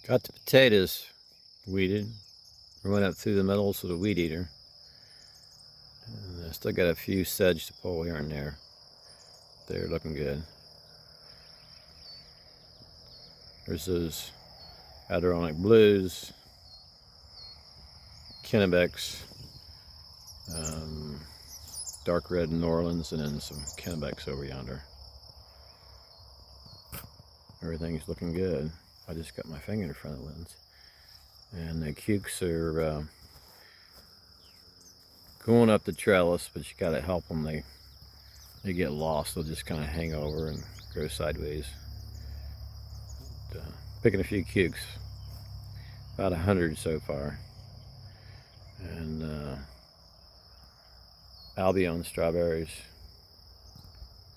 Got the potatoes weeded. I went up through the middles with a weed eater. And I still got a few sedge to pull here and there. They're looking good. There's those Adirondack Blues, Kennebecs, dark red New Orleans, and then some Kennebecs over yonder. Everything's looking good. I just got my finger in front of the lens. And the cukes are going up the trellis, but you gotta help them. They get lost. They'll just kind of hang over and grow sideways. But, picking a few cukes, about 100 so far. And Albion strawberries.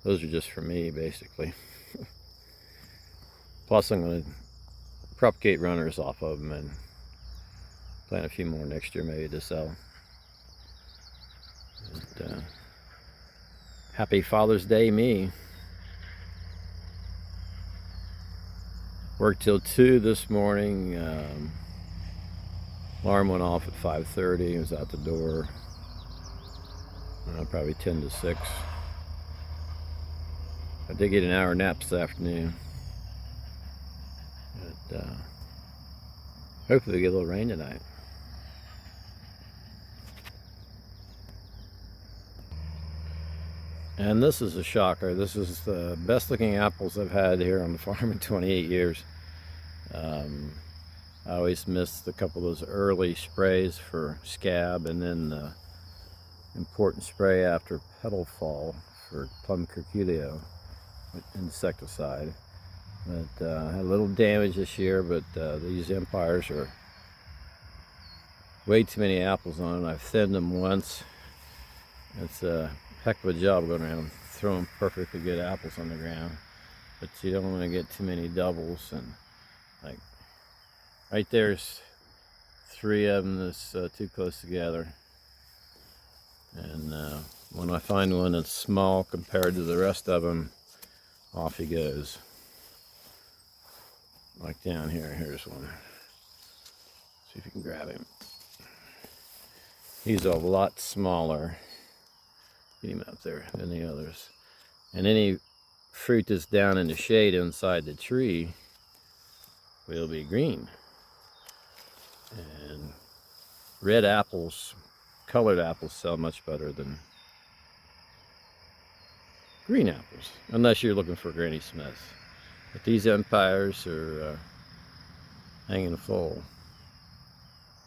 Those are just for me, basically. Plus, I'm going to propagate runners off of them and plant a few more next year, maybe to sell. And, happy Father's Day, me. Worked till 2 this morning. Alarm went off at 5:30. I was out the door probably 10 to 6. I did get an hour nap this afternoon. But, hopefully we get a little rain tonight. And this is a shocker. This is the best looking apples I've had here on the farm in 28 years. I always missed a couple of those early sprays for scab, and then the important spray after petal fall for plum curculio insecticide. But I had a little damage this year, but these Empires are way too many apples on them. I've thinned them once. It's a heck of a job going around throwing perfectly good apples on the ground, but you don't want to get too many doubles. And like right there's 3 of them that's too close together, and when I find one that's small compared to the rest of them, off he goes. Like down here, here's one. See if you can grab him. He's a lot smaller. Get him up there than the others. And any fruit that's down in the shade inside the tree will be green. And red apples, colored apples, sell much better than green apples, unless you're looking for Granny Smiths. But these Empires are hanging full.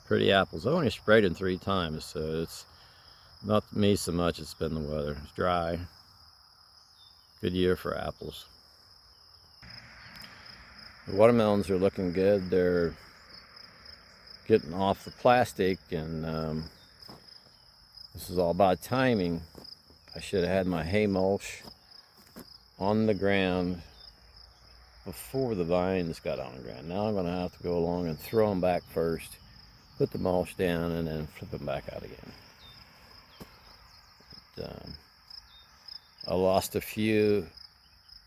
Pretty apples. I only sprayed them 3 times, so it's not me so much, it's been the weather. It's dry. Good year for apples. The watermelons are looking good. They're getting off the plastic, and this is all about timing. I should have had my hay mulch on the ground before the vines got on the ground. Now I'm going to have to go along and throw them back first, put the mulch down, and then flip them back out again. I lost a few.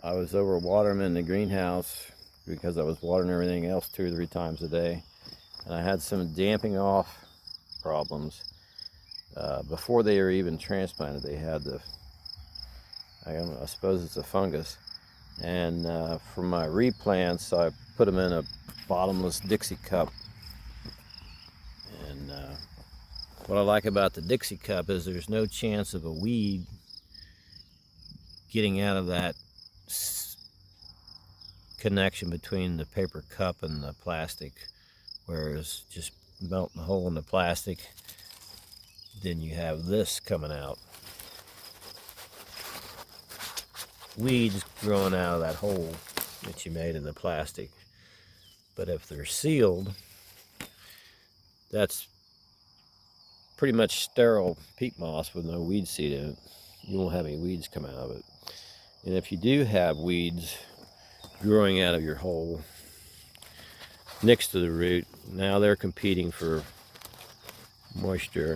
I was over watering them in the greenhouse because I was watering everything else 2 or 3 times a day, and I had some damping off problems. Before they were even transplanted, they had I suppose it's a fungus. And for my replants, I put them in a bottomless Dixie cup. And what I like about the Dixie cup is there's no chance of a weed getting out of that connection between the paper cup and the plastic, whereas just melting a hole in the plastic, then you have this coming out. Weeds growing out of that hole that you made in the plastic. But if they're sealed, that's pretty much sterile peat moss with no weed seed in it. You won't have any weeds come out of it. And if you do have weeds growing out of your hole next to the root, now they're competing for moisture